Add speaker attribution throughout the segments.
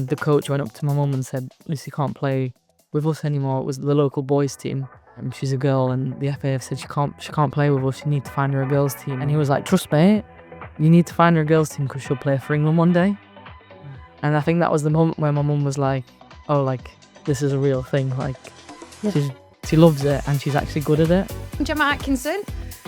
Speaker 1: And the coach went up to my mum and said, Lucy can't play with us anymore. It was the local boys team. And she's a girl, and the FAF said she can't play with us. You need to find her a girls team. And he was like, trust me, you need to find her a girls team because she'll play for England one day. And I think that was the moment where my mum was like, oh, like, this is a real thing. Like, she loves it and she's actually good at it.
Speaker 2: I'm Gemma Atkinson.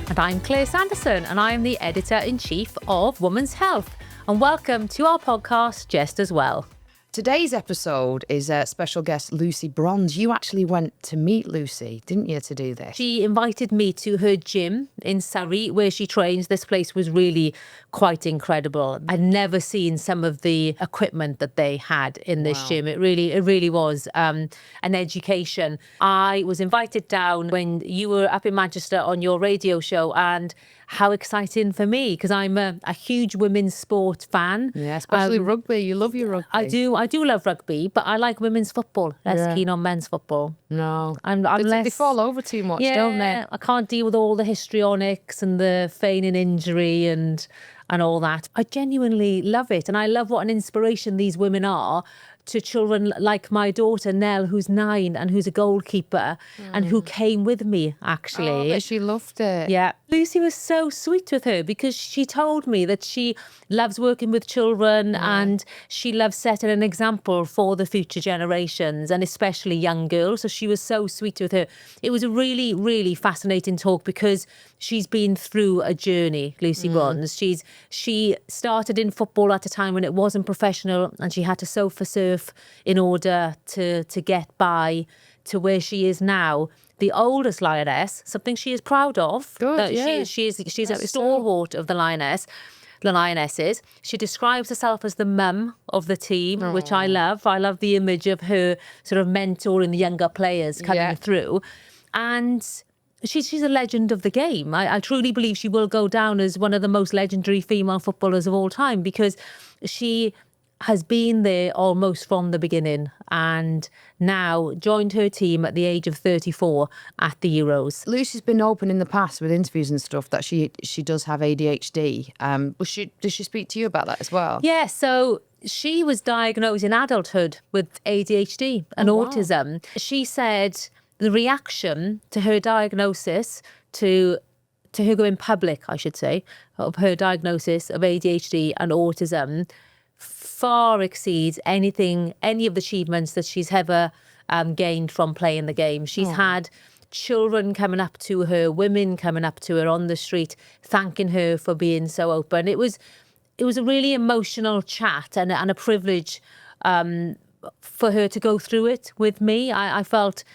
Speaker 3: And I'm Claire Sanderson, and I am the Editor-in-Chief of Women's Health. And welcome to our podcast, Just As Well.
Speaker 2: Today's episode is special guest Lucy Bronze. You actually went to meet Lucy, didn't you, to do this?
Speaker 3: She invited me to her gym in Surrey where she trains. This place was really quite incredible. I'd never seen some of the equipment that they had in this gym. It really was an education. I was invited down when you were up in Manchester on your radio show, and how exciting for me, because I'm a huge women's sport fan.
Speaker 2: Yeah, especially rugby. You love your rugby.
Speaker 3: I do love rugby, but I like women's football. Less keen on men's football.
Speaker 2: No.
Speaker 3: I'm less...
Speaker 2: They fall over too much, don't they?
Speaker 3: I can't deal with all the histrionics and the feigning injury and all that. I genuinely love it, and I love what an inspiration these women are to children like my daughter Nell, who's 9 and who's a goalkeeper and who came with me, actually.
Speaker 2: Oh, but she loved it.
Speaker 3: Yeah. Lucy was so sweet with her because she told me that she loves working with children and she loves setting an example for the future generations and especially young girls. So she was so sweet with her. It was a really, really fascinating talk because she's been through a journey, Lucy Bronze. She started in football at a time when it wasn't professional, and she had to sofa surf in order to get by to where she is now. The oldest lioness, something she is proud of.
Speaker 2: Good, yeah.
Speaker 3: She's a stalwart of the Lionesses. She describes herself as the mum of the team, which I love. I love the image of her sort of mentoring the younger players coming through. And she's a legend of the game. I truly believe she will go down as one of the most legendary female footballers of all time because she has been there almost from the beginning and now joined her team at the age of 34 at the Euros.
Speaker 2: Lucy's been open in the past with interviews and stuff that she does have ADHD. Did she speak to you about that as well?
Speaker 3: Yeah, so she was diagnosed in adulthood with ADHD and autism. She said the reaction to her diagnosis, to her going public, I should say, of her diagnosis of ADHD and autism far exceeds any of the achievements that she's ever gained from playing the game. She's had children coming up to her, women coming up to her on the street, thanking her for being so open. It was a really emotional chat and a privilege for her to go through it with me. It felt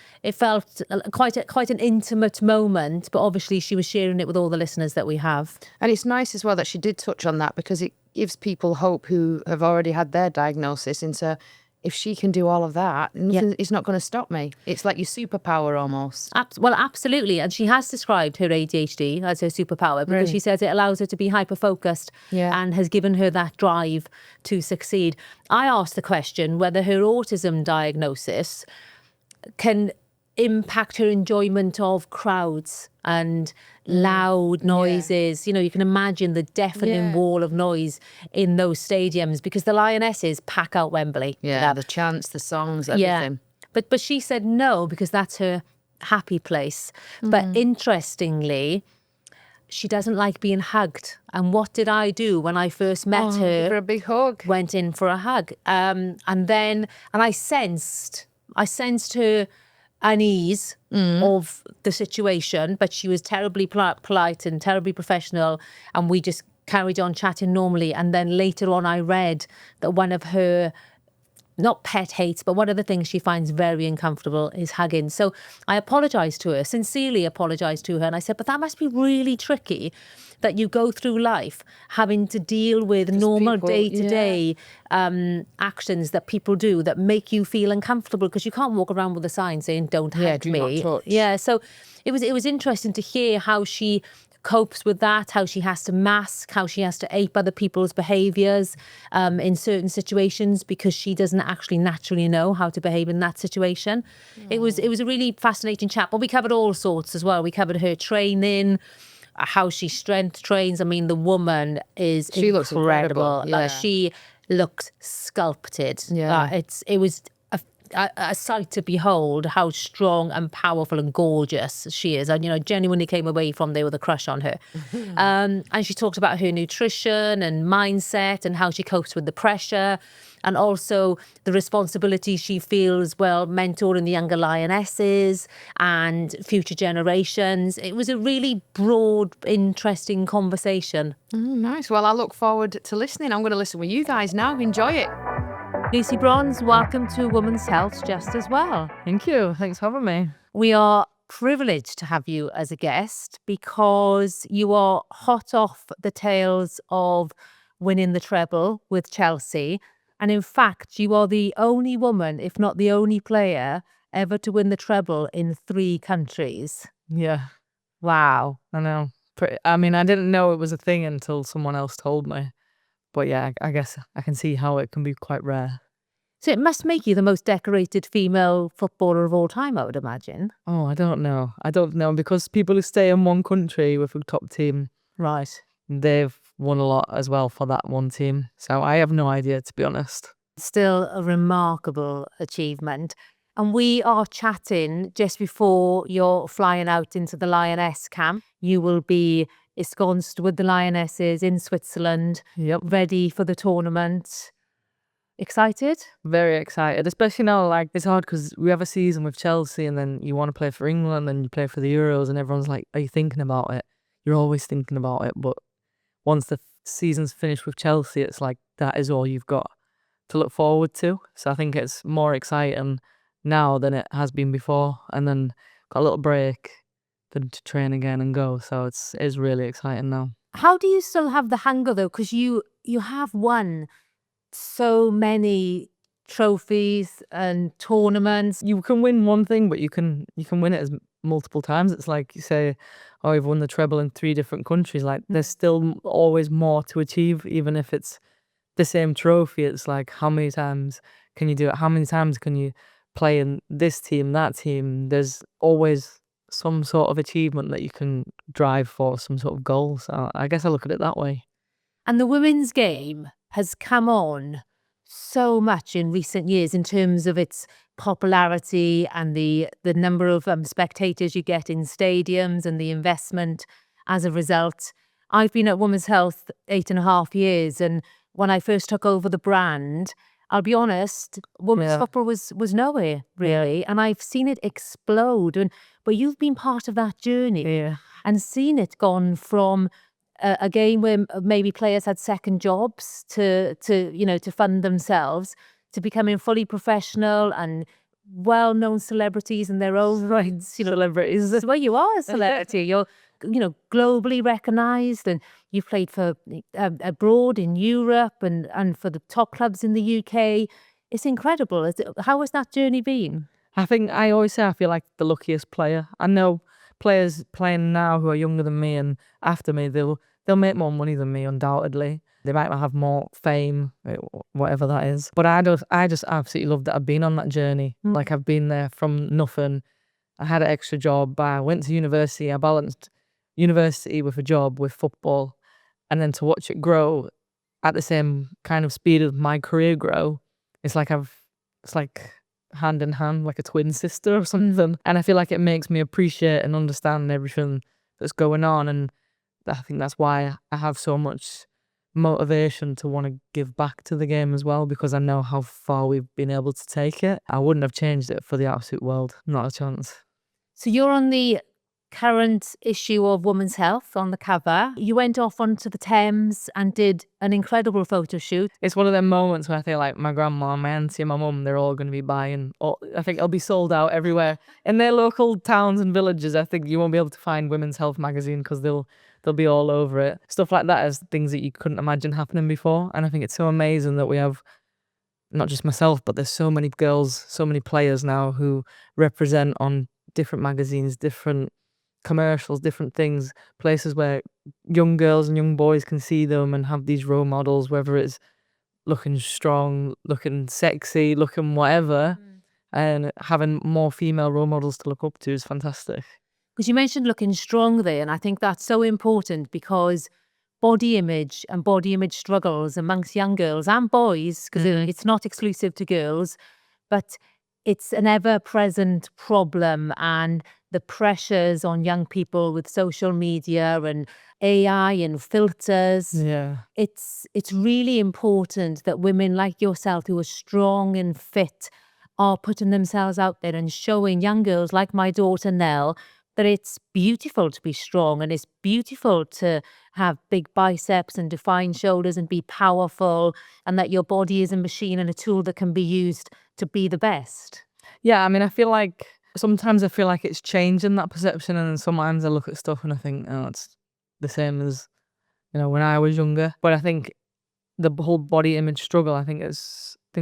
Speaker 3: quite an intimate moment, but obviously she was sharing it with all the listeners that we have.
Speaker 2: And it's nice as well that she did touch on that because it gives people hope who have already had their diagnosis into if she can do all of that, nothing is not going to stop me. It's like your superpower almost.
Speaker 3: Well, absolutely. And she has described her ADHD as her superpower because she says it allows her to be hyper-focused and has given her that drive to succeed. I asked the question whether her autism diagnosis can impact her enjoyment of crowds and loud noises. You know, you can imagine the deafening wall of noise in those stadiums because the Lionesses pack out Wembley.
Speaker 2: Yeah, the chants, the songs, everything.
Speaker 3: Yeah. But she said no because that's her happy place. But interestingly, she doesn't like being hugged. And what did I do when I first met her?
Speaker 2: For a big hug.
Speaker 3: Went in for a hug. And I sensed her unease of the situation, but she was terribly polite and terribly professional, and we just carried on chatting normally. And then later on I read that one of her, not pet hates, but one of the things she finds very uncomfortable is hugging. So I apologised to her, sincerely apologised to her, and I said, but that must be really tricky that you go through life having to deal with normal day-to-day actions that people do that make you feel uncomfortable because you can't walk around with a sign saying don't hug
Speaker 2: do
Speaker 3: me.
Speaker 2: not touch.
Speaker 3: Yeah, so it was interesting to hear how she copes with that, how she has to mask, how she has to ape other people's behaviours in certain situations because she doesn't actually naturally know how to behave in that situation. It was a really fascinating chat, but we covered all sorts as well. We covered her training, how she strength trains. I mean, the woman is incredible.
Speaker 2: Looks incredible. Yeah.
Speaker 3: She looked sculpted.
Speaker 2: Yeah.
Speaker 3: It was a sight to behold how strong and powerful and gorgeous she is. And, genuinely came away from there with a crush on her. And she talked about her nutrition and mindset and how she copes with the pressure and also the responsibility she feels, mentoring the younger lionesses and future generations. It was a really broad, interesting conversation.
Speaker 2: Nice. Well, I look forward to listening. I'm going to listen with you guys now. Enjoy it.
Speaker 3: Lucy Bronze, welcome to Women's Health just as well.
Speaker 1: Thank you. Thanks for having me.
Speaker 3: We are privileged to have you as a guest because you are hot off the tails of winning the treble with Chelsea. And in fact, you are the only woman, if not the only player, ever to win the treble in 3 countries.
Speaker 1: Yeah,
Speaker 3: Wow.
Speaker 1: I know. I didn't know it was a thing until someone else told me. But yeah, I guess I can see how it can be quite rare.
Speaker 3: So it must make you the most decorated female footballer of all time, I would imagine.
Speaker 1: Oh, I don't know. Because people who stay in one country with a top team,
Speaker 3: Right.
Speaker 1: they've won a lot as well for that one team. So I have no idea, to be honest.
Speaker 3: Still a remarkable achievement. And we are chatting just before you're flying out into the Lioness camp. You will be ensconced with the Lionesses in Switzerland,
Speaker 1: Yep.
Speaker 3: ready for the tournament. Excited?
Speaker 1: Very excited, especially now, it's hard because we have a season with Chelsea and then you want to play for England and you play for the Euros and everyone's like, are you thinking about it? You're always thinking about it. But once the season's finished with Chelsea, it's like that is all you've got to look forward to. So I think it's more exciting now than it has been before. And then got a little break then to train again and go. So it's really exciting now.
Speaker 3: How do you still have the hunger though? Because you have won so many trophies and tournaments.
Speaker 1: You can win one thing, but you can win it as multiple times. It's like you say, oh, you've won the treble in 3 different countries. Like there's still always more to achieve, even if it's the same trophy. It's like, how many times can you do it? How many times can you play in this team, that team? There's always some sort of achievement that you can drive for, some sort of goal. So I guess I look at it that way.
Speaker 3: And the women's game has come on so much in recent years in terms of its popularity and the number of spectators you get in stadiums and the investment as a result. I've been at Women's Health 8.5 years, and when I first took over the brand, I'll be honest, women's football was nowhere really, and I've seen it explode. But you've been part of that journey and seen it gone from a game where maybe players had second jobs to fund themselves, to becoming fully professional and well-known celebrities in their own rights.
Speaker 1: Celebrities.
Speaker 3: Well, you are a celebrity. You're globally recognized, and you've played for abroad in Europe and for the top clubs in the UK. It's incredible. How has that journey been?
Speaker 1: I always say I feel like the luckiest player. I know players playing now who are younger than me and after me, they'll make more money than me, undoubtedly. They might have more fame, whatever that is. But I just absolutely love that I've been on that journey. Like I've been there from nothing. I had an extra job. I went to university. I balanced university with a job with football, and then to watch it grow at the same kind of speed of my career grow, it's like hand in hand, like a twin sister or something. And I feel like it makes me appreciate and understand everything that's going on. And I think that's why I have so much motivation to want to give back to the game as well, because I know how far we've been able to take it. I wouldn't have changed it for the absolute world. Not a chance.
Speaker 3: So you're on the current issue of Women's Health on the cover. You went off onto the Thames and did an incredible photo shoot.
Speaker 1: It's one of them moments where I feel like my grandma, my auntie and my mum, they're all going to be buying. I think it'll be sold out everywhere. In their local towns and villages, I think you won't be able to find Women's Health magazine because they'll be all over it. Stuff like that is things that you couldn't imagine happening before. And I think it's so amazing that we have, not just myself, but there's so many girls, so many players now who represent on different magazines, different commercials, different things, places where young girls and young boys can see them and have these role models, whether it's looking strong, looking sexy, looking whatever, and having more female role models to look up to is fantastic.
Speaker 3: Because you mentioned looking strong there, and I think that's so important because body image and body image struggles amongst young girls and boys, because it's not exclusive to girls, but it's an ever-present problem, and the pressures on young people with social media and AI and filters.
Speaker 1: Yeah.
Speaker 3: It's really important that women like yourself who are strong and fit are putting themselves out there and showing young girls like my daughter Nell that it's beautiful to be strong, and it's beautiful to have big biceps and defined shoulders and be powerful, and that your body is a machine and a tool that can be used to be the best.
Speaker 1: Yeah, I mean, sometimes I feel like it's changing that perception, and then sometimes I look at stuff and I think, oh, it's the same as, when I was younger. But I think the whole body image struggle, I think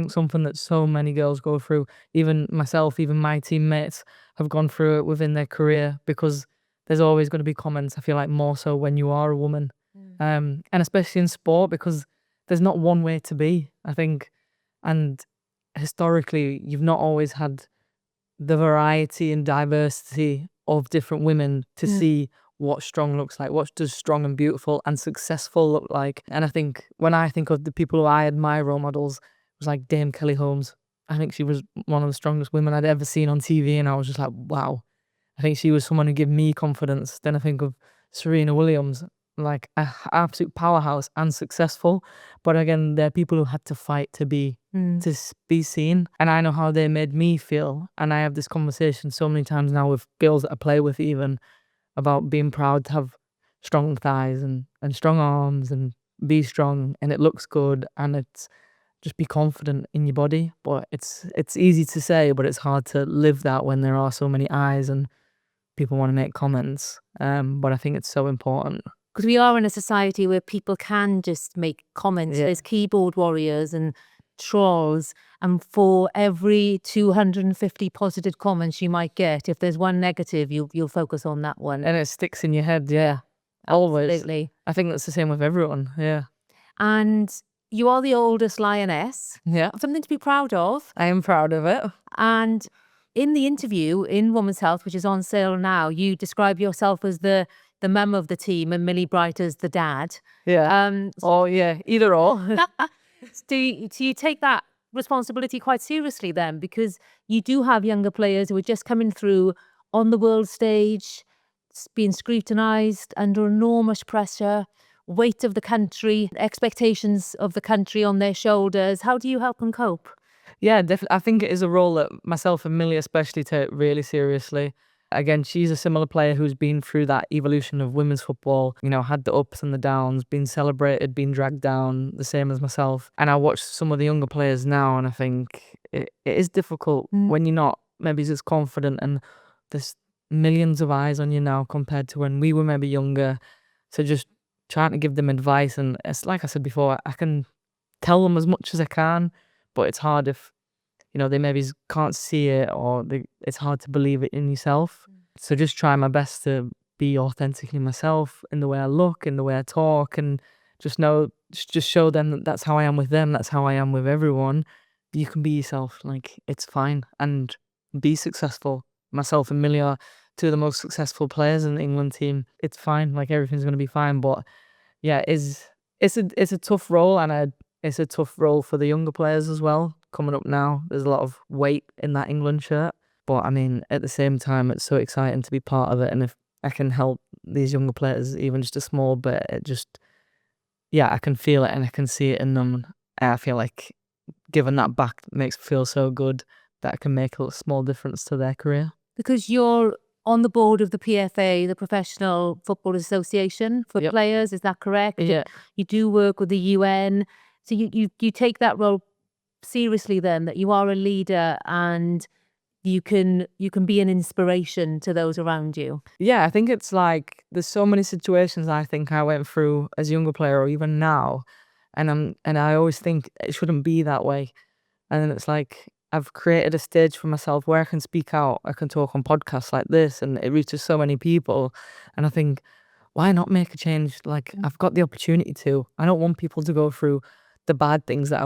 Speaker 1: something that so many girls go through. Even myself, even my teammates have gone through it within their career, because there's always going to be comments, I feel like, more so when you are a woman. And especially in sport, because there's not one way to be, I think. And historically, you've not always had the variety and diversity of different women to see what strong looks like. What does strong and beautiful and successful look like? And I think when I think of the people who I admire, role models, it was like Dame Kelly Holmes. I think she was one of the strongest women I'd ever seen on TV, and I was just like, wow. I think she was someone who gave me confidence. Then I think of Serena Williams, like an absolute powerhouse and successful. But again, they're people who had to fight to be seen. And I know how they made me feel. And I have this conversation so many times now with girls that I play with, even about being proud to have strong thighs and strong arms and be strong, and it looks good, and it's just be confident in your body. But it's easy to say, but it's hard to live that when there are so many eyes and people want to make comments. But I think it's so important.
Speaker 3: Because we are in a society where people can just make comments. There's keyboard warriors and trolls, and for every 250 positive comments you might get, if there's one negative, you'll focus on that one.
Speaker 1: And it sticks in your head, yeah. Always.
Speaker 3: Absolutely.
Speaker 1: I think that's the same with everyone, yeah.
Speaker 3: And you are the oldest lioness.
Speaker 1: Yeah.
Speaker 3: Something to be proud of.
Speaker 1: I am proud of it.
Speaker 3: And in the interview in Women's Health, which is on sale now, you describe yourself as the mum of the team and Millie Bright as the dad.
Speaker 1: Yeah. Either or.
Speaker 3: Do you take that responsibility quite seriously then? Because you do have younger players who are just coming through on the world stage, being scrutinised under enormous pressure, weight of the country, expectations of the country on their shoulders. How do you help them cope?
Speaker 1: Yeah, definitely. I think it is a role that myself and Millie especially take really seriously. Again, she's a similar player who's been through that evolution of women's football, had the ups and the downs, been celebrated, been dragged down, the same as myself. And I watch some of the younger players now, and I think it is difficult when you're not maybe as confident, and there's millions of eyes on you now compared to when we were maybe younger. So just trying to give them advice, and it's like I said before, I can tell them as much as I can, but it's hard if they maybe can't see it, or it's hard to believe it in yourself. So just try my best to be authentically myself in the way I look, in the way I talk, and just show them that that's how I am with them, that's how I am with everyone. You can be yourself, like, it's fine, and be successful. Myself and Millie are two of the most successful players in the England team. It's fine, like, everything's going to be fine. But yeah, it's a tough role, and it's a tough role for the younger players as well. Coming up now, there's a lot of weight in that England shirt, but I mean, at the same time, it's so exciting to be part of it. And if I can help these younger players even just a small bit, I can feel it and I can see it in them. And I feel like giving that back makes me feel so good that I can make a small difference to their career.
Speaker 3: Because you're on the board of the PFA, the Professional Football Association for players, is that correct?
Speaker 1: Yeah.
Speaker 3: You do work with the UN, so you take that role seriously then, that you are a leader and you can be an inspiration to those around you.
Speaker 1: Yeah, I think it's like there's so many situations I think I went through as a younger player or even now, and I always think it shouldn't be that way. And then it's like I've created a stage for myself where I can speak out, I can talk on podcasts like this, and it reaches so many people. And I think, why not make a change? Like, I've got the opportunity to. I don't want people to go through the bad things that I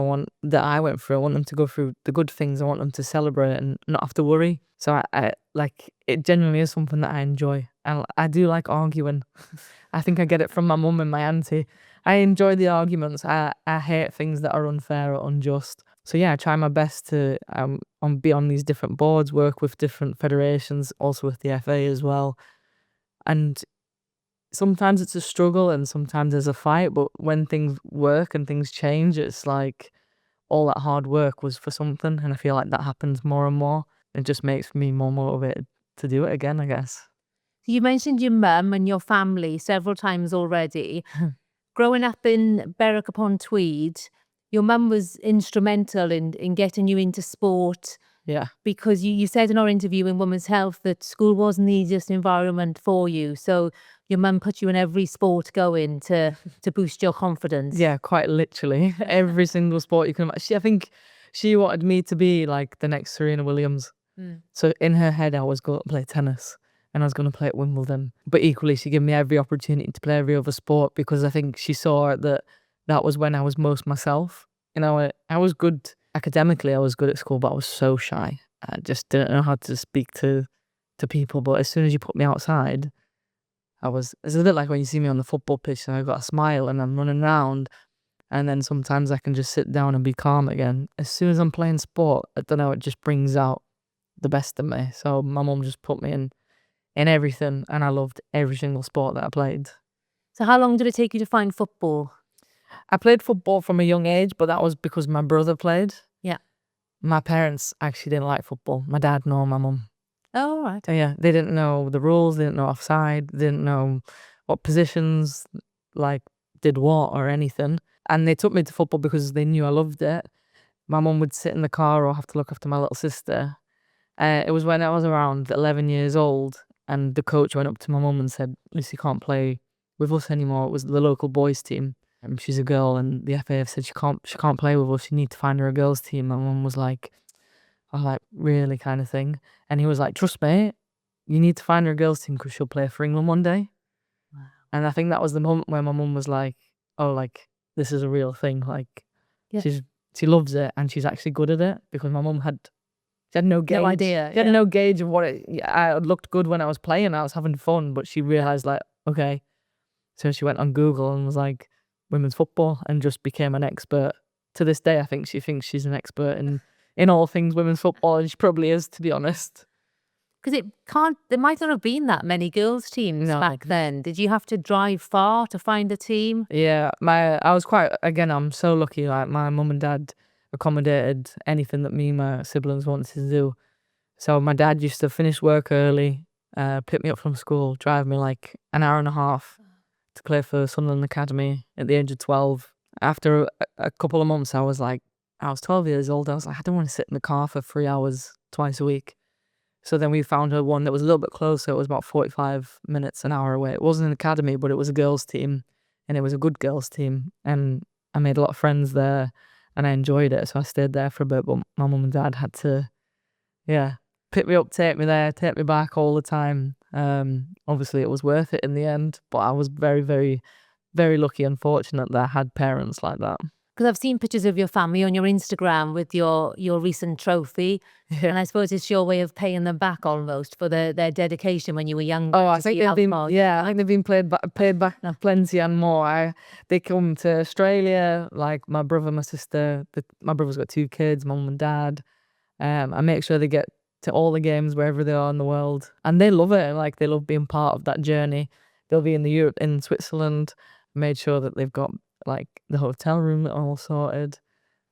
Speaker 1: went through. I want them to go through the good things. I want them to celebrate and not have to worry. So I like, it genuinely is something that I enjoy. And I do like arguing. I think I get it from my mum and my auntie. I enjoy the arguments. I hate things that are unfair or unjust. So yeah, I try my best to be on these different boards, work with different federations, also with the FA as well. And sometimes it's a struggle and sometimes there's a fight, but when things work and things change, it's like all that hard work was for something. And I feel like that happens more and more. It just makes me more motivated to do it again, I guess.
Speaker 3: You mentioned your mum and your family several times already. Growing up in Berwick-upon-Tweed, your mum was instrumental in getting you into sport.
Speaker 1: Yeah.
Speaker 3: Because you said in our interview in Women's Health that school wasn't the easiest environment for you. So your mum put you in every sport going to boost your confidence.
Speaker 1: Yeah, quite literally. Every single sport you can imagine. I think she wanted me to be like the next Serena Williams. So in her head, I was going to play tennis and I was going to play at Wimbledon. But equally, she gave me every opportunity to play every other sport because I think she saw that was when I was most myself. You know, I was good academically, I was good at school, but I was so shy. I just didn't know how to speak to people. But as soon as you put me outside, it's a bit like when you see me on the football pitch and I've got a smile and I'm running around, and then sometimes I can just sit down and be calm again. As soon as I'm playing sport, I don't know, it just brings out the best of me. So my mum just put me in everything, and I loved every single sport that I played.
Speaker 3: So how long did it take you to find football?
Speaker 1: I played football from a young age, but that was because my brother played.
Speaker 3: Yeah.
Speaker 1: My parents actually didn't like football. My dad nor my mum.
Speaker 3: Oh, right.
Speaker 1: So yeah, they didn't know the rules, they didn't know offside, they didn't know what positions like did what or anything. And they took me to football because they knew I loved it. My mum would sit in the car or have to look after my little sister. It was when I was around 11 years old and the coach went up to my mum and said, "Lucy can't play with us anymore." It was the local boys team. She's a girl and the FA have said she can't play with us. You need to find her a girls team. My mum was like, really kind of thing. And he was like, "Trust me, you need to find her a girls team because she'll play for England one day."
Speaker 3: Wow.
Speaker 1: And I think that was the moment where my mum was like, "Oh, like this is a real thing." Like she loves it and she's actually good at it because my mum had no gauge.
Speaker 3: No idea.
Speaker 1: She had no gauge of what I looked good when I was playing. I was having fun, but she realized like, okay. So she went on Google and was like, women's football, and just became an expert. To this day, I think she thinks she's an expert in all things women's football, and she probably is, to be honest.
Speaker 3: Because there might not have been that many girls' teams back then. Did you have to drive far to find a team?
Speaker 1: Yeah, I'm so lucky. Like my mum and dad accommodated anything that me and my siblings wanted to do. So my dad used to finish work early, pick me up from school, drive me like an hour and a half to play for Sunderland Academy at the age of 12. After a couple of months, I was 12 years old. I was like, I don't want to sit in the car for 3 hours twice a week. So then we found her one that was a little bit closer. It was about 45 minutes, an hour away. It wasn't an academy, but it was a girls' team, and it was a good girls' team. And I made a lot of friends there, and I enjoyed it. So I stayed there for a bit, but my mum and dad had to, pick me up, take me there, take me back all the time. Obviously, it was worth it in the end, but I was very, very, very lucky and fortunate that I had parents like that.
Speaker 3: Because I've seen pictures of your family on your Instagram with your recent trophy. Yeah. And I suppose it's your way of paying them back almost for their dedication when you were younger.
Speaker 1: Oh, I think they've been paid back plenty and more. They come to Australia, like my brother, my sister. My brother's got 2 kids, mum and dad. I make sure they get to all the games wherever they are in the world, and they love it. Like they love being part of that journey. They'll be in Switzerland. Made sure that they've got like the hotel room all sorted.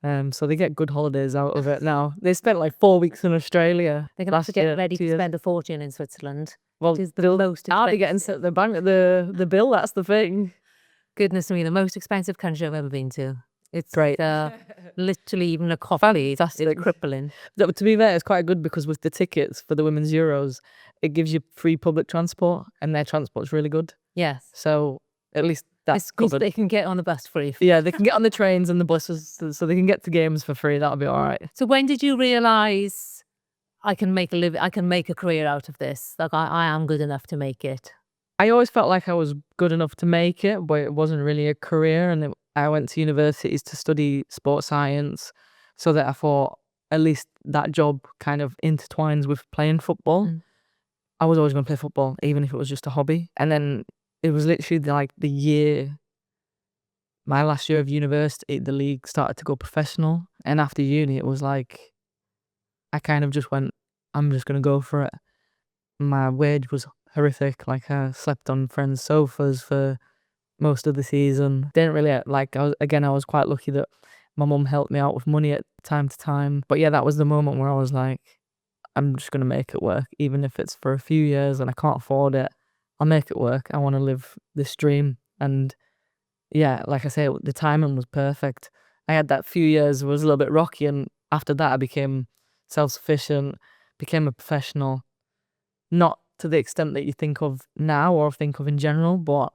Speaker 1: So they get good holidays out of it now. They spent like 4 weeks in Australia.
Speaker 3: They're going to have to get ready to spend a fortune in Switzerland.
Speaker 1: Well,
Speaker 3: the most expensive.
Speaker 1: I'll be getting the bank the bill. That's the thing.
Speaker 3: Goodness me, the most expensive country I've ever been to. It's great. Literally even a coffee. That's crippling.
Speaker 1: To be fair, it's quite good because with the tickets for the Women's Euros, it gives you free public transport, and their transport's really good.
Speaker 3: Yes.
Speaker 1: So at least that's covered.
Speaker 3: They can get on the bus free.
Speaker 1: Yeah, they can get on the trains and the buses, so they can get to games for free. That'll be all right.
Speaker 3: So when did you realise I can make a career out of this? Like I am good enough to make it.
Speaker 1: I always felt like I was good enough to make it, but it wasn't really a career, and I went to universities to study sports science, so that I thought at least that job kind of intertwines with playing football. I was always going to play football, even if it was just a hobby. And then it was literally like my last year of university, the league started to go professional. And after uni, it was like, I kind of just went, I'm just going to go for it. My wage was horrific. Like, I slept on friends' sofas for most of the season. Didn't really, like, I was quite lucky that my mum helped me out with money at time to time. But yeah, that was the moment where I was like, I'm just going to make it work. Even if it's for a few years and I can't afford it, I'll make it work. I want to live this dream. And yeah, like I say, the timing was perfect. I had that few years was a little bit rocky, and after that I became self-sufficient, became a professional. Not to the extent that you think of now or think of in general, but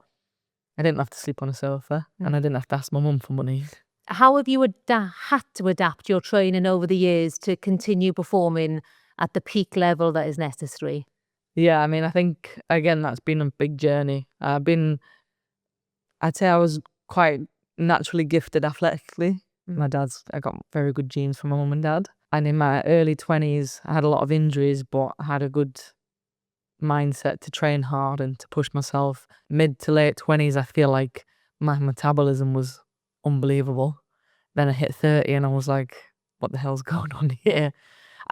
Speaker 1: I didn't have to sleep on a sofa and I didn't have to ask my mum for money.
Speaker 3: How have you had to adapt your training over the years to continue performing at the peak level that is necessary?
Speaker 1: Yeah, I mean, I think, again, that's been a big journey. I'd say I was quite naturally gifted athletically. I got very good genes from my mum and dad. And in my early 20s, I had a lot of injuries, but I had a good mindset to train hard and to push myself. Mid to late 20s, I feel like my metabolism was unbelievable. Then I hit 30 and I was like, what the hell's going on here?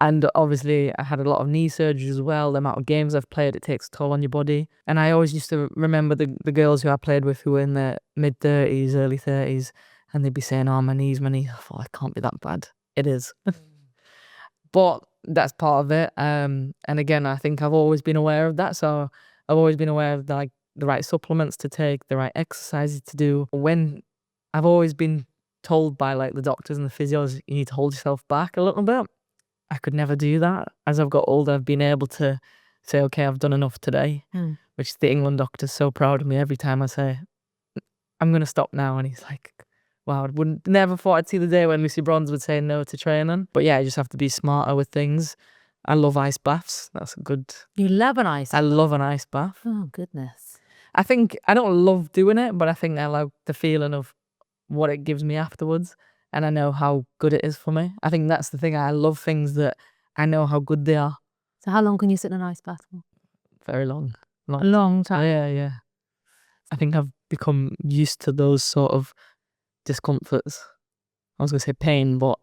Speaker 1: And obviously I had a lot of knee surgery as well. The amount of games I've played, it takes a toll on your body. And I always used to remember the girls who I played with who were in their mid 30s, early 30s, and they'd be saying, oh, my knees. I thought, it can't be that bad. It is. But that's part of it. And again, I think I've always been aware of that. So I've always been aware of the right supplements to take, the right exercises to do. When I've always been told by the doctors and the physios, you need to hold yourself back a little bit. I could never do that. As I've got older, I've been able to say, okay, I've done enough today, which the England doctor's so proud of me every time I say, I'm going to stop now. And he's like, wow, I never thought I'd see the day when Lucy Bronze would say no to training. But yeah, I just have to be smarter with things. I love ice baths. That's a good...
Speaker 3: You love an ice bath?
Speaker 1: I love an ice bath.
Speaker 3: Oh, goodness.
Speaker 1: I think I don't love doing it, but I think I like the feeling of what it gives me afterwards. And I know how good it is for me. I think that's the thing. I love things that I know how good they are.
Speaker 3: So how long can you sit in an ice bath for?
Speaker 1: Very long.
Speaker 3: A long time?
Speaker 1: Yeah. I think I've become used to those sort of discomforts. I was going to say pain, but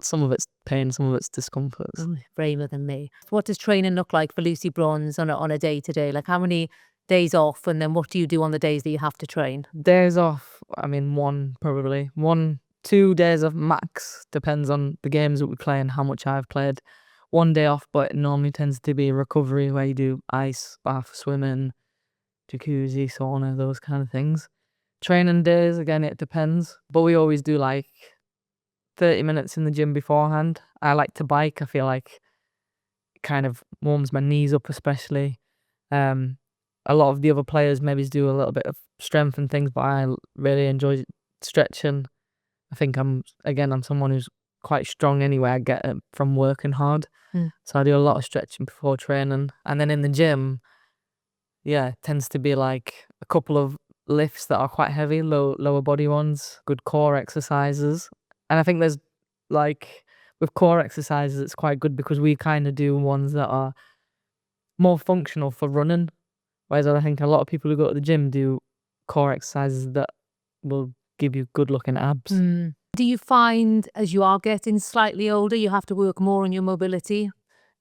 Speaker 1: some of it's pain, some of it's discomforts.
Speaker 3: Braver than me. What does training look like for Lucy Bronze on a day-to-day? Like, how many days off, and then what do you do on the days that you have to train?
Speaker 1: Days off, I mean, probably 1-2 days of max, depends on the games that we play and how much I've played. 1 day off, but it normally tends to be recovery, where you do ice bath, swimming, jacuzzi, sauna, those kind of things. Training days, again, it depends, but we always do 30 minutes in the gym beforehand. I like to bike. I feel like it kind of warms my knees up, especially. A lot of the other players maybe do a little bit of strength and things, but I really enjoy stretching. I think I'm someone who's quite strong anyway. I get it from working hard. So I do a lot of stretching before training. And then in the gym, yeah, it tends to be a couple of lifts that are quite heavy, lower body ones, good core exercises. And I think there's with core exercises, it's quite good because we kind of do ones that are more functional for running. Whereas I think a lot of people who go to the gym do core exercises that will give you good looking abs.
Speaker 3: Do you find as you are getting slightly older, you have to work more on your mobility?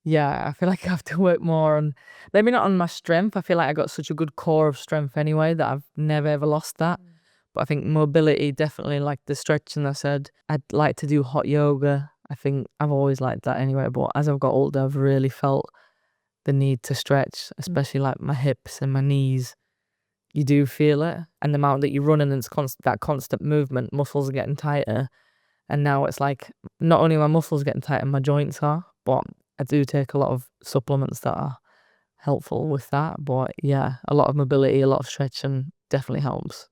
Speaker 1: Yeah, I feel like I have to work more on, maybe not on my strength. I feel like I got such a good core of strength anyway that I've never ever lost that. But I think mobility, definitely, like the stretching I said. I'd like to do hot yoga. I think I've always liked that anyway. But as I've got older, I've really felt the need to stretch, especially my hips and my knees. You do feel it. And the amount that you run and it's that constant movement, muscles are getting tighter. And now it's not only my muscles getting tighter, my joints are, but I do take a lot of supplements that are helpful with that. But yeah, a lot of mobility, a lot of stretching definitely helps.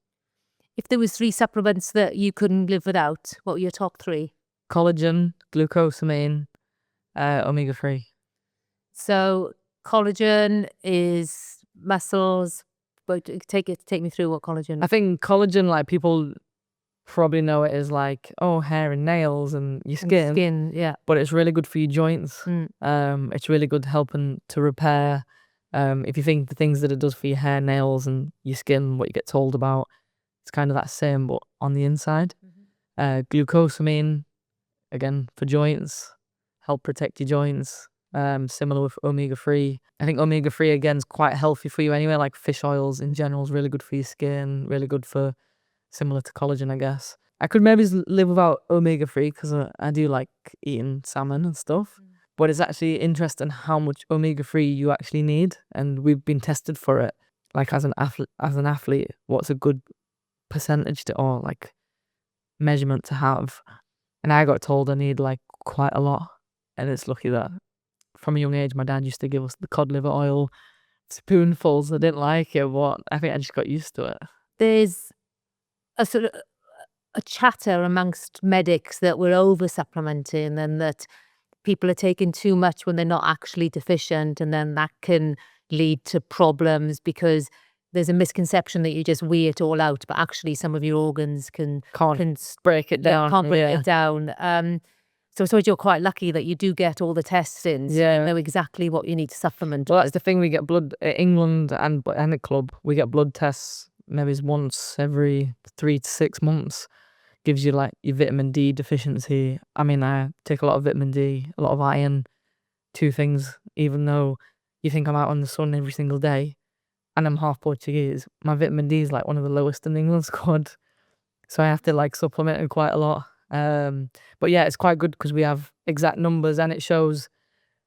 Speaker 3: If there was 3 supplements that you couldn't live without, what were your top 3?
Speaker 1: Collagen, glucosamine, omega-3.
Speaker 3: So collagen is muscles, but take me through what collagen.
Speaker 1: I think collagen, people probably know it as like, oh, hair and nails and your skin.
Speaker 3: Yeah.
Speaker 1: But it's really good for your joints. It's really good helping to repair. If you think the things that it does for your hair, nails, and your skin, what you get told about, it's kind of that same, but on the inside. Glucosamine, again, for joints, help protect your joints. Similar with omega-3. I think omega-3, again, is quite healthy for you anyway. Like fish oils in general is really good for your skin, really good for, similar to collagen, I guess. I could maybe live without omega-3 because I do like eating salmon and stuff. But it's actually interesting how much omega-3 you actually need. And we've been tested for it. Like as an athlete, what's a good percentage to, or like measurement to have? And I got told I need like quite a lot. And it's lucky that from a young age, my dad used to give us the cod liver oil spoonfuls. I didn't like it, but I think I just got used to it.
Speaker 3: There's a sort of a chatter amongst medics that we're over supplementing and that people are taking too much when they're not actually deficient, and then that can lead to problems because there's a misconception that you just weigh it all out, but actually some of your organs can
Speaker 1: break it down.
Speaker 3: Can't break it down. So I suppose you're quite lucky that you do get all the testings.
Speaker 1: Yeah.
Speaker 3: You know exactly what you need to supplement.
Speaker 1: Well, that's the thing. We get blood at England and at club. We get blood tests maybe once every 3 to 6 months. Gives you like your vitamin D deficiency. I mean, I take a lot of vitamin D, a lot of iron. 2 things. Even though you think I'm out on the sun every single day, and I'm half Portuguese, my vitamin D is like one of the lowest in the England squad. So I have to like supplement it quite a lot. But yeah, it's quite good because we have exact numbers, and it shows.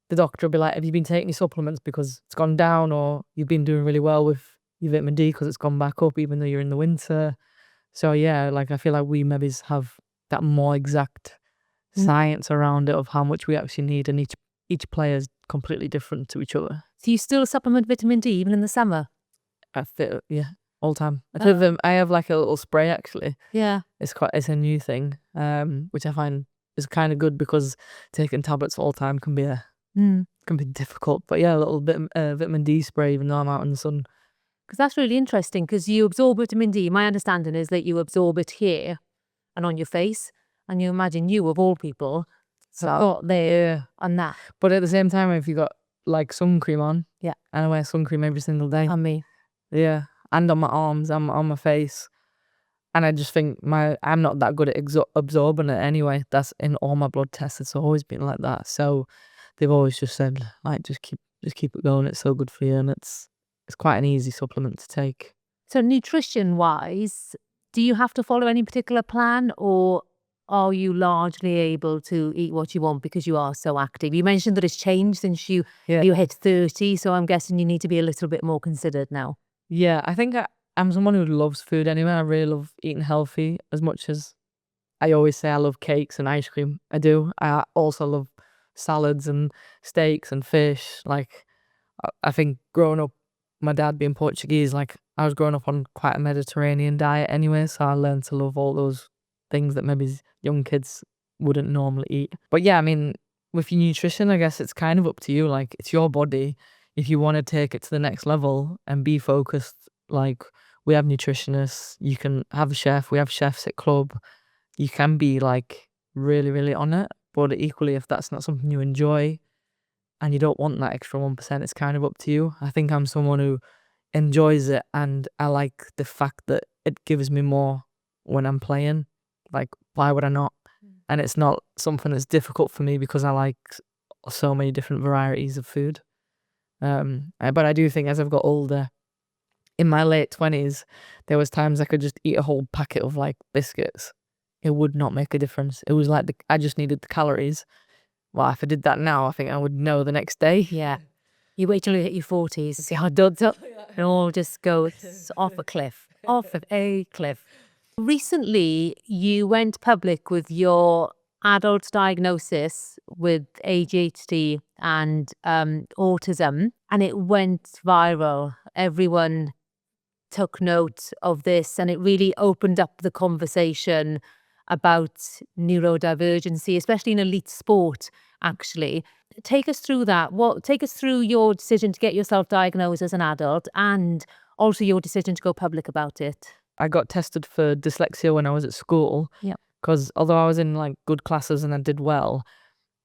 Speaker 1: The doctor will be like, have you been taking your supplements because it's gone down, or you've been doing really well with your vitamin D because it's gone back up even though you're in the winter. So yeah, like I feel like we maybe have that more exact science around it of how much we actually need, and each player is completely different to each other.
Speaker 3: So you still supplement vitamin D even in the summer?
Speaker 1: Yeah, all the time. I have like a little spray actually.
Speaker 3: Yeah.
Speaker 1: It's a new thing, which I find is kind of good because taking tablets all the time can be difficult. But yeah, a little bit vitamin D spray even though I'm out in the sun.
Speaker 3: Because that's really interesting because you absorb vitamin D. My understanding is that you absorb it here and on your face, and you imagine you of all people got there on that.
Speaker 1: But at the same time, if you got like sun cream on,
Speaker 3: yeah,
Speaker 1: and I wear sun cream every single day.
Speaker 3: On me.
Speaker 1: Yeah, and on my arms, and on my face. And I just think I'm not that good at absorbing it anyway. That's in all my blood tests. It's always been like that. So they've always just said, like, just keep it going. It's so good for you, and it's quite an easy supplement to take.
Speaker 3: So nutrition-wise, do you have to follow any particular plan, or are you largely able to eat what you want because you are so active? You mentioned that it's changed since you hit 30, so I'm guessing you need to be a little bit more considered now.
Speaker 1: Yeah, I think I'm someone who loves food anyway. I really love eating healthy, as much as I always say I love cakes and ice cream. I do. I also love salads and steaks and fish. Like, I think growing up, my dad being Portuguese, like I was growing up on quite a Mediterranean diet anyway, so I learned to love all those things that maybe young kids wouldn't normally eat. But yeah, I mean, with your nutrition, I guess it's kind of up to you. Like, it's your body. If you want to take it to the next level and be focused, like we have nutritionists, you can have a chef, we have chefs at club. You can be like really, really on it. But equally, if that's not something you enjoy and you don't want that extra 1%, it's kind of up to you. I think I'm someone who enjoys it, and I like the fact that it gives me more when I'm playing. Like, why would I not? And it's not something that's difficult for me because I like so many different varieties of food. But I do think as I've got older, in my late 20s, there was times I could just eat a whole packet of like biscuits. It would not make a difference. It was like I just needed the calories. Well, if I did that now, I think I would know the next day.
Speaker 3: Yeah. You wait till you hit your 40s and see how duds up. It all just goes off a cliff. Off of a cliff. Recently, you went public with your adult diagnosis with ADHD and autism, and it went viral. Everyone took note of this, and it really opened up the conversation about neurodivergency, especially in elite sport, actually. Take us through that. Take us through your decision to get yourself diagnosed as an adult, and also your decision to go public about it.
Speaker 1: I got tested for dyslexia when I was at school.
Speaker 3: Yep.
Speaker 1: Because although I was in like good classes and I did well,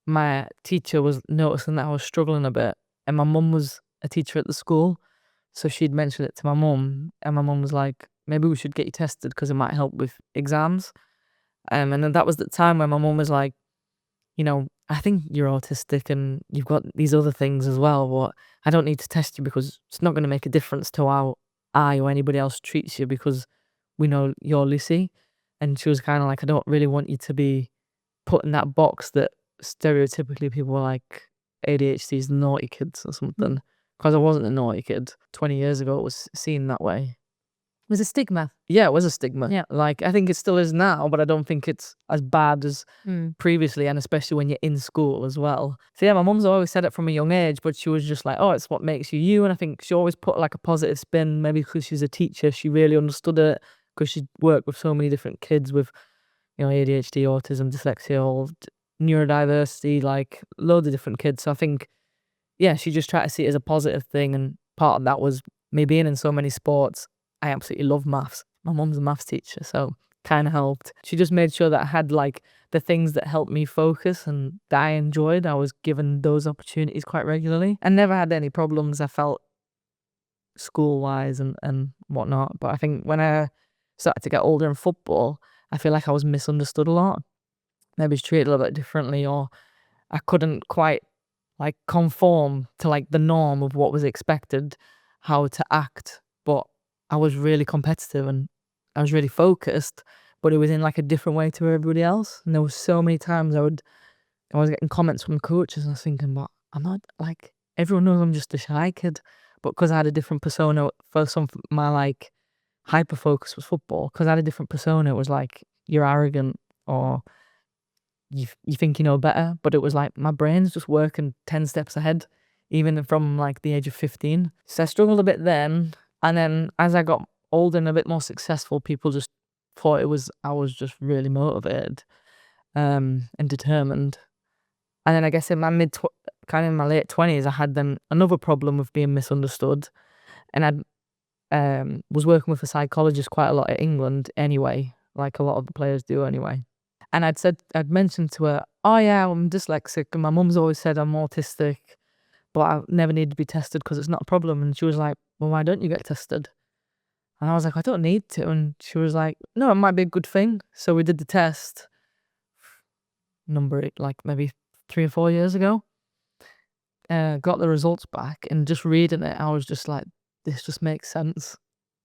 Speaker 1: my teacher was noticing that I was struggling a bit, and my mum was a teacher at the school, so she'd mentioned it to my mum, and my mum was like, maybe we should get you tested because it might help with exams. And then that was the time when my mum was like, you know, I think you're autistic and you've got these other things as well, but I don't need to test you because it's not going to make a difference to how I or anybody else treats you because we know you're Lucy. And she was kind of like, I don't really want you to be put in that box that stereotypically people were like, ADHD is naughty kids or something. Because I wasn't a naughty kid. 20 years ago, it was seen that way.
Speaker 3: Was a stigma.
Speaker 1: Yeah, it was a stigma.
Speaker 3: Yeah.
Speaker 1: Like, I think it still is now, but I don't think it's as bad as previously, and especially when you're in school as well. So yeah, my mum's always said it from a young age, but she was just like, oh, it's what makes you you. And I think she always put like a positive spin, maybe because she's a teacher, she really understood it because she worked with so many different kids with, you know, ADHD, autism, dyslexia, all neurodiversity, like loads of different kids. So I think, yeah, she just tried to see it as a positive thing. And part of that was me being in so many sports. I absolutely love maths. My mum's a maths teacher, so kind of helped. She just made sure that I had like the things that helped me focus and that I enjoyed. I was given those opportunities quite regularly. I never had any problems, I felt, school-wise and whatnot. But I think when I started to get older in football, I feel like I was misunderstood a lot. Maybe treated a little bit differently, or I couldn't quite like conform to like the norm of what was expected, how to act. But I was really competitive and I was really focused, but it was in like a different way to everybody else. And there was so many times I was getting comments from coaches and I was thinking, but I'm not like, everyone knows I'm just a shy kid. But because I had a different persona for some, my like hyper focus was football. Because I had a different persona, it was like, you're arrogant or you think you know better. But it was like my brain's just working 10 steps ahead, even from like the age of 15. So I struggled a bit then. And then as I got older and a bit more successful, people just thought I was just really motivated and determined. And then I guess in my kind of in my late 20s, I had then another problem with being misunderstood. And I was working with a psychologist quite a lot in England anyway, like a lot of the players do anyway. And I'd mentioned to her, oh yeah, I'm dyslexic and my mum's always said I'm autistic, but I never need to be tested because it's not a problem. And she was like, well, why don't you get tested? And I was like, I don't need to. And she was like, no, it might be a good thing. So we did the test, like maybe 3 or 4 years ago. Got the results back, and just reading it, I was just like, this just makes sense.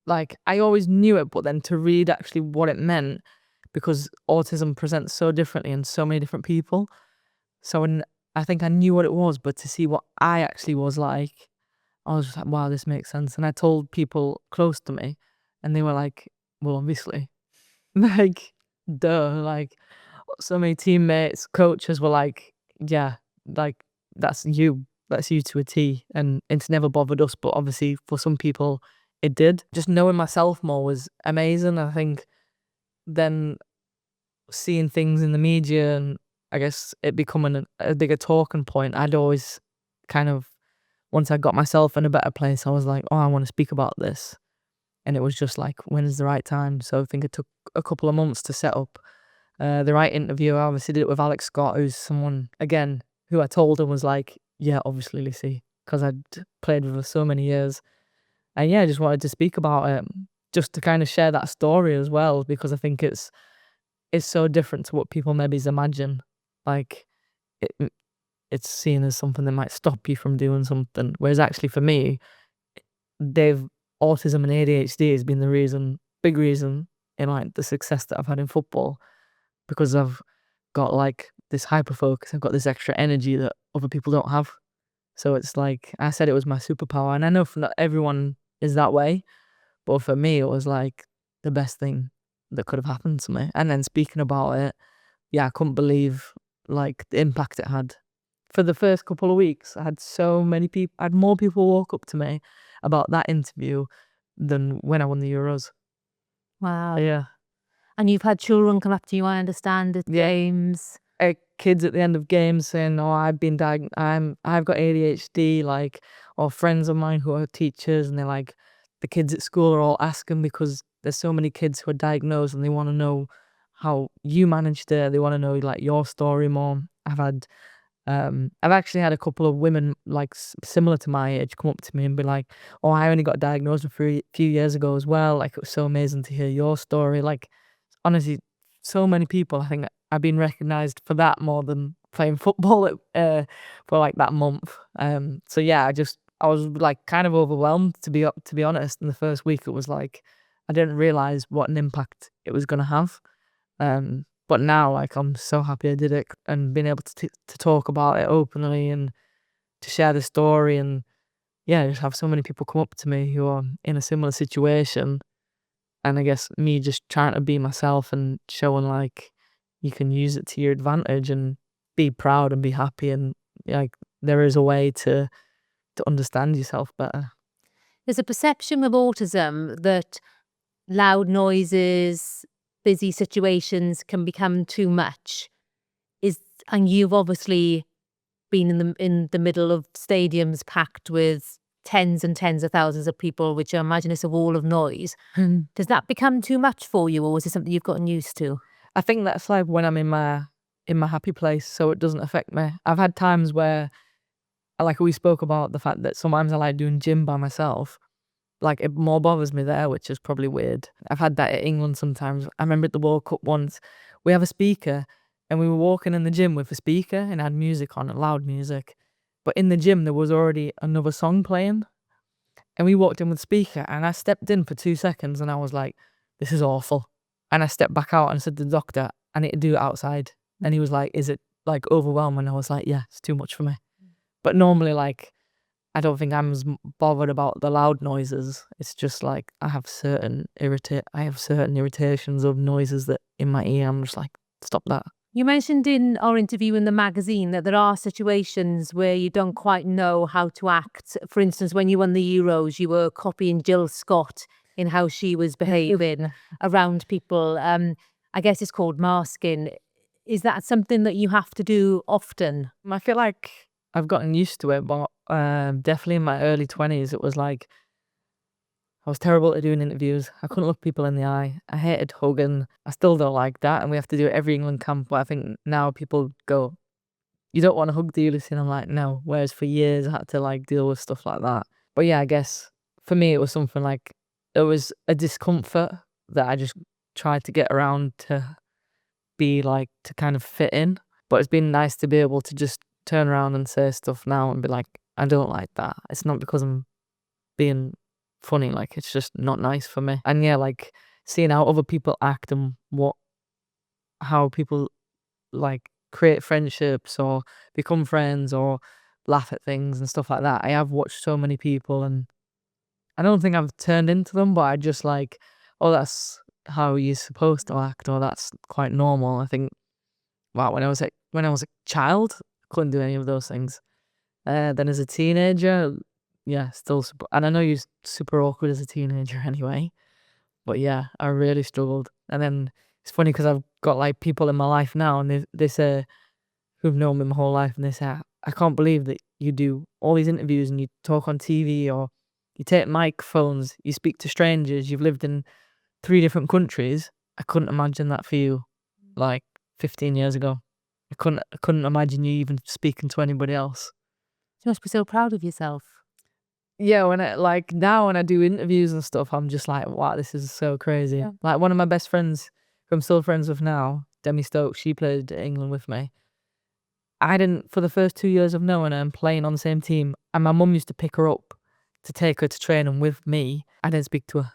Speaker 1: Like, I always knew it, but then to read actually what it meant, because autism presents so differently in so many different people. So when I think I knew what it was, but to see what I actually was like, I was just like, wow, this makes sense. And I told people close to me, and they were like, well, obviously. Like, duh. Like, so many teammates, coaches were like, yeah, like, that's you to a T. And it's never bothered us, but obviously for some people it did. Just knowing myself more was amazing. I think then seeing things in the media and I guess it becoming a bigger talking point, I'd always kind of, once I got myself in a better place, I was like, oh, I want to speak about this. And it was just like, when is the right time? So I think it took a couple of months to set up the right interview. I obviously did it with Alex Scott, who's someone, again, who I told him was like, yeah, obviously Lucy, because I'd played with her so many years. And yeah, I just wanted to speak about it, just to kind of share that story as well, because I think it's so different to what people maybe imagine. Like, it's seen as something that might stop you from doing something, whereas actually for me, autism and ADHD has been the big reason in like the success that I've had in football, because I've got like this hyper focus, I've got this extra energy that other people don't have. So it's like, I said it was my superpower, and I know not everyone is that way, but for me it was like the best thing that could have happened to me. And then speaking about it, yeah, I couldn't believe like the impact it had. For the first couple of weeks, I had more people walk up to me about that interview than when I won the Euros.
Speaker 3: Wow.
Speaker 1: Yeah.
Speaker 3: And you've had children come up to you, I understand, at games.
Speaker 1: Kids at the end of games saying, oh, I've got ADHD, like, or friends of mine who are teachers, and they're like, the kids at school are all asking because there's so many kids who are diagnosed and they want to know how you managed it. They want to know like your story more. I've actually had a couple of women like similar to my age come up to me and be like, "Oh, I only got diagnosed a few years ago as well. Like it was so amazing to hear your story." Like honestly, so many people. I think I've been recognised for that more than playing football for like that month. So yeah, I was like kind of overwhelmed to be honest. In the first week, it was like I didn't realise what an impact it was gonna have. But now, like, I'm so happy I did it and being able to talk about it openly and to share the story and yeah, just have so many people come up to me who are in a similar situation. And I guess me just trying to be myself and showing like you can use it to your advantage and be proud and be happy and like there is a way to understand yourself better.
Speaker 3: There's a perception with autism that loud noises, busy situations can become too much. And you've obviously been in the middle of stadiums packed with tens and tens of thousands of people, which I imagine is a wall of noise. Does that become too much for you, or is it something you've gotten used to?
Speaker 1: I think that's like when I'm in my happy place, so it doesn't affect me. I've had times where, like we spoke about the fact that sometimes I like doing gym by myself. Like it more bothers me there, which is probably weird. I've had that at England sometimes. I remember at the World Cup once, we have a speaker and we were walking in the gym with a speaker and had music on, loud music. But in the gym there was already another song playing. And we walked in with the speaker and I stepped in for 2 seconds and I was like, this is awful. And I stepped back out and said to the doctor, I need to do it outside. And he was like, is it like overwhelming? And I was like, yeah, it's too much for me. But normally like, I don't think I'm as bothered about the loud noises. It's just like I have certain irritations of noises that in my ear. I'm just like, stop that.
Speaker 3: You mentioned in our interview in the magazine that there are situations where you don't quite know how to act. For instance, when you won the Euros, you were copying Jill Scott in how she was behaving around people. I guess it's called masking. Is that something that you have to do often?
Speaker 1: I feel like I've gotten used to it, but definitely in my early 20s, it was like I was terrible at doing interviews. I couldn't look people in the eye. I hated hugging. I still don't like that. And we have to do it every England camp. But I think now people go, you don't want to hug, do you, Lucy? And I'm like, no. Whereas for years I had to like deal with stuff like that. But yeah, I guess for me it was something like, it was a discomfort that I just tried to get around to be like, to kind of fit in. But it's been nice to be able to just turn around and say stuff now and be like, I don't like that. It's not because I'm being funny, like it's just not nice for me. And yeah, like seeing how other people act and how people like create friendships or become friends or laugh at things and stuff like that. I have watched so many people and I don't think I've turned into them, but I just like, oh, that's how you're supposed to act, or that's quite normal. I think, wow, when I was a child, I couldn't do any of those things. Then as a teenager, yeah, still super, and I know you're super awkward as a teenager anyway, but yeah, I really struggled. And then it's funny because I've got like people in my life now and they say, who've known me my whole life, and they say, I can't believe that you do all these interviews and you talk on TV or you take microphones, you speak to strangers, you've lived in 3 different countries. I couldn't imagine that for you like 15 years ago. I couldn't imagine you even speaking to anybody else.
Speaker 3: You must be so proud of yourself.
Speaker 1: Yeah, when I do interviews and stuff, I'm just like, wow, this is so crazy. Yeah. Like one of my best friends who I'm still friends with now, Demi Stokes, she played England with me. I didn't, for the first 2 years of knowing her and playing on the same team, and my mum used to pick her up to take her to training with me, I didn't speak to her.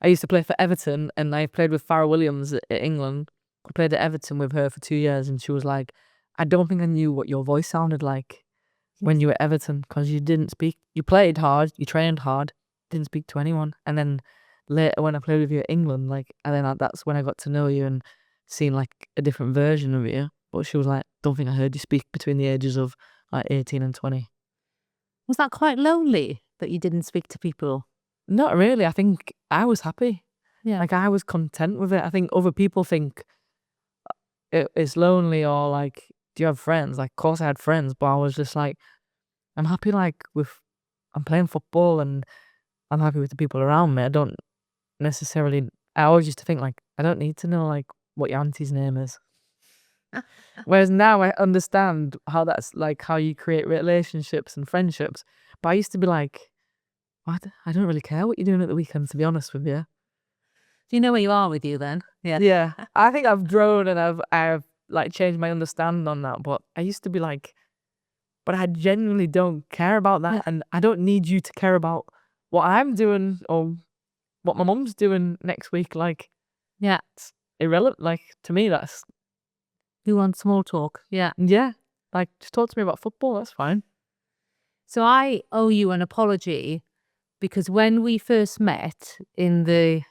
Speaker 1: I used to play for Everton and I played with Farrah Williams at England. I played at Everton with her for 2 years and she was like, I don't think I knew what your voice sounded like when you were at Everton because you didn't speak. You played hard, you trained hard, didn't speak to anyone. And then later when I played with you at England, like, and then that's when I got to know you and seen like a different version of you. But she was like, don't think I heard you speak between the ages of like 18 and 20.
Speaker 3: Was that quite lonely that you didn't speak to people?
Speaker 1: Not really. I think I was happy.
Speaker 3: Yeah.
Speaker 1: Like I was content with it. I think other people think it's lonely or like, do you have friends? Like, of course I had friends, but I was just like, I'm happy like I'm playing football and I'm happy with the people around me. I don't necessarily. I always used to think like, I don't need to know like what your auntie's name is. Whereas now I understand how that's like how you create relationships and friendships. But I used to be like, what? I don't really care what you're doing at the weekend, to be honest with you.
Speaker 3: Do you know where you are with you then? Yeah.
Speaker 1: Yeah. I think I've grown and I've like changed my understanding on that. But I used to be like, but I genuinely don't care about that.
Speaker 3: Yeah.
Speaker 1: And I don't need you to care about what I'm doing or what my mum's doing next week. Like,
Speaker 3: Yeah.
Speaker 1: it's irrelevant. Like, to me, that's,
Speaker 3: You want small talk? Yeah.
Speaker 1: yeah. Like, just talk to me about football. That's fine.
Speaker 3: So I owe you an apology because when we first met in the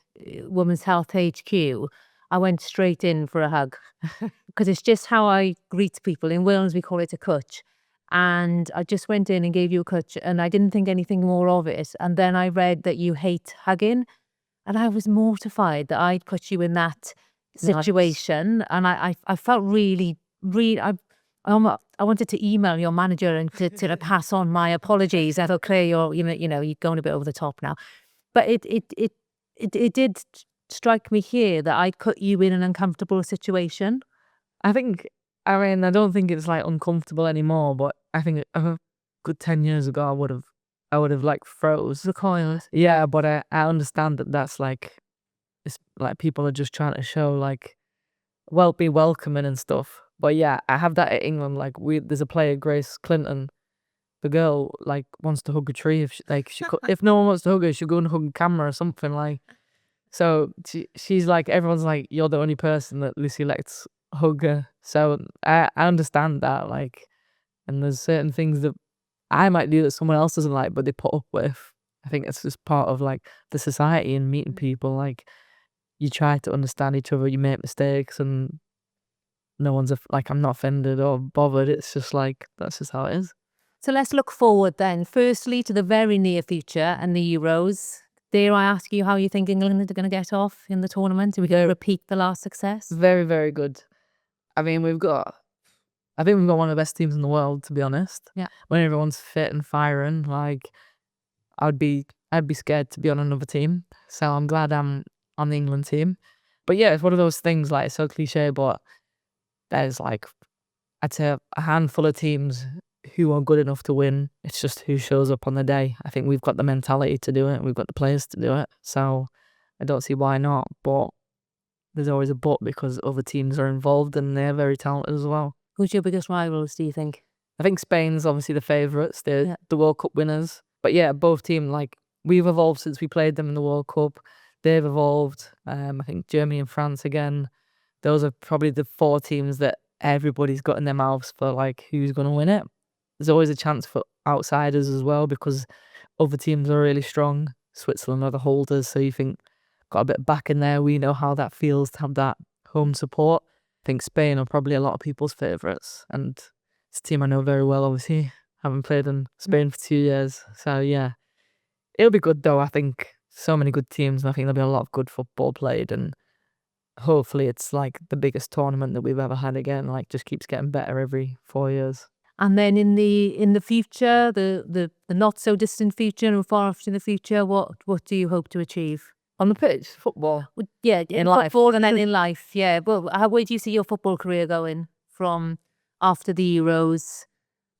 Speaker 3: Women's Health HQ, I went straight in for a hug because it's just how I greet people. In Wales, we call it a cwtch. And I just went in and gave you a cwtch and I didn't think anything more of it. And then I read that you hate hugging and I was mortified that I'd put you in that situation. And I felt really, I wanted to email your manager and to pass on my apologies. I thought, Claire, you're going a bit over the top now. But it did strike me here that I'd put you in an uncomfortable situation.
Speaker 1: I don't think it's like uncomfortable anymore, but I think a good 10 years ago, I would have like froze.
Speaker 3: Recoiled.
Speaker 1: Yeah, but I understand that that's like, it's like people are just trying to show like, be welcoming and stuff. But yeah, I have that at England. Like there's a player, Grace Clinton. The girl like wants to hug a tree. If no one wants to hug her, she'll go and hug a camera or something like. So she's like, everyone's like, you're the only person that Lucy lets hug her. So I understand that, like, and there's certain things that I might do that someone else doesn't like, but they put up with. I think it's just part of like the society and meeting people. Like, you try to understand each other, you make mistakes, and no one's like, I'm not offended or bothered. It's just like, that's just how it is.
Speaker 3: So let's look forward then. Firstly, to the very near future and the Euros. Dare I ask you how you think England are going to get off in the tournament? Are we going to repeat the last success?
Speaker 1: Very, very good. I mean, I think we've got one of the best teams in the world, to be honest.
Speaker 3: Yeah.
Speaker 1: When everyone's fit and firing, like, I'd be scared to be on another team. So I'm glad I'm on the England team. But yeah, it's one of those things, like, it's so cliche, but there's like, I'd say a handful of teams who are good enough to win. It's just who shows up on the day. I think we've got the mentality to do it. We've got the players to do it. So I don't see why not. But there's always a but because other teams are involved and they're very talented as well.
Speaker 3: Who's your biggest rivals, do you think?
Speaker 1: I think Spain's obviously the favourites. They're the World Cup winners. But yeah, both teams, like, we've evolved since we played them in the World Cup. They've evolved. I think Germany and France again. Those are probably the four teams that everybody's got in their mouths for, like, who's going to win it. There's always a chance for outsiders as well because other teams are really strong. Switzerland are the holders, so you think, got a bit back in there. We know how that feels to have that home support. I think Spain are probably a lot of people's favourites, and it's a team I know very well, obviously. Haven't played in Spain for 2 years. So yeah, it'll be good though. I think so many good teams, and I think there'll be a lot of good football played, and hopefully it's like the biggest tournament that we've ever had again. Like, just keeps getting better every 4 years.
Speaker 3: And then in the future, the not so distant future and far off in the future, what do you hope to achieve?
Speaker 1: On the pitch, football.
Speaker 3: Yeah,
Speaker 1: in life.
Speaker 3: Football and then in life, yeah. Well, where do you see your football career going from after the Euros?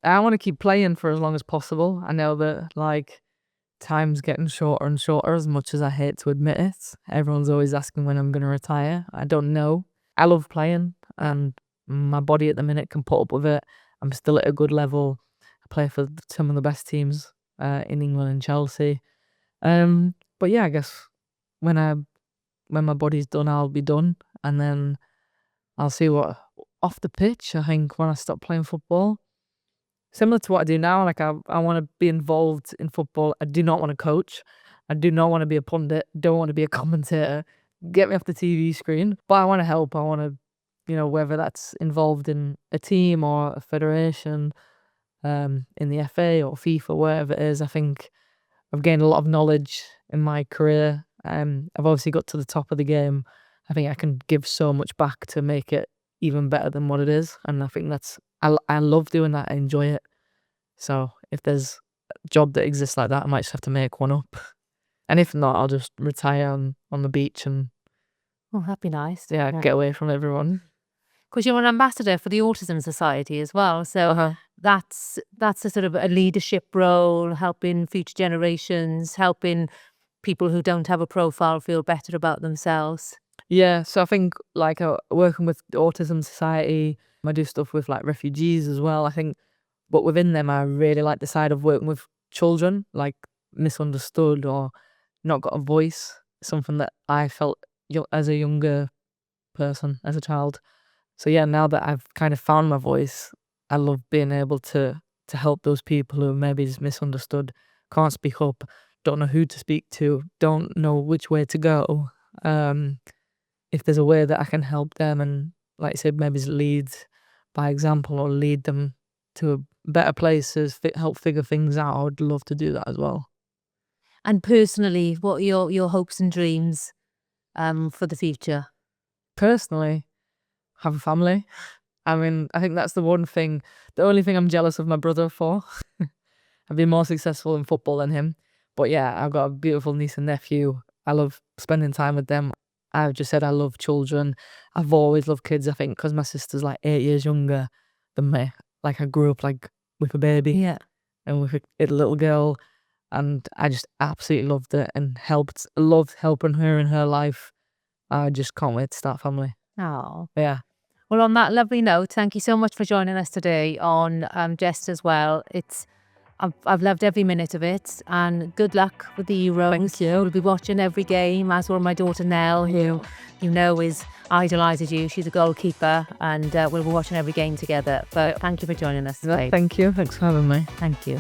Speaker 1: I want to keep playing for as long as possible. I know that, like, time's getting shorter and shorter, as much as I hate to admit it. Everyone's always asking when I'm going to retire. I don't know. I love playing, and my body at the minute can put up with it. I'm still at a good level. I play for some of the best teams in England and Chelsea. But yeah, I guess when my body's done, I'll be done, and then I'll see what off the pitch. I think when I stop playing football, similar to what I do now, like, I want to be involved in football. I do not want to coach. I do not want to be a pundit. Don't want to be a commentator. Get me off the TV screen. But I want to help. I want to, whether that's involved in a team or a federation, in the FA or FIFA, wherever it is. I think I've gained a lot of knowledge in my career. I've obviously got to the top of the game. I think I can give so much back to make it even better than what it is. And I think I love doing that. I enjoy it. So if there's a job that exists like that, I might just have to make one up. And if not, I'll just retire on the beach and
Speaker 3: Oh, that'd be nice.
Speaker 1: get away from everyone.
Speaker 3: Because you're an ambassador for the Autism Society as well. So that's a sort of a leadership role, helping future generations, helping people who don't have a profile feel better about themselves.
Speaker 1: Yeah, so I think like working with the Autism Society, I do stuff with like refugees as well. I think, but within them, I really like the side of working with children, like misunderstood or not got a voice. Something that I felt as a younger person, as a child. So yeah, now that I've kind of found my voice, I love being able to help those people who maybe is misunderstood, can't speak up, don't know who to speak to, don't know which way to go. If there's a way that I can help them and, like I said, maybe lead by example or lead them to better places, help figure things out, I would love to do that as well.
Speaker 3: And personally, what are your hopes and dreams for the future?
Speaker 1: Personally, have a family. I mean, I think that's the only thing I'm jealous of my brother for. I've been more successful in football than him. But yeah, I've got a beautiful niece and nephew. I love spending time with them. I've just said I love children. I've always loved kids, I think, because my sister's like 8 years younger than me. Like I grew up like with a baby.
Speaker 3: Yeah.
Speaker 1: And with a little girl. And I just absolutely loved it and loved helping her in her life. I just can't wait to start a family.
Speaker 3: Oh.
Speaker 1: Yeah.
Speaker 3: Well, on that lovely note, thank you so much for joining us today on Just As Well. I've loved every minute of it, and good luck with the Euros.
Speaker 1: Thank you.
Speaker 3: We'll be watching every game, as will my daughter Nell, who you know idolises you. She's a goalkeeper, and we'll be watching every game together. But thank you for joining us today.
Speaker 1: Thank you. Thanks for having me.
Speaker 3: Thank you.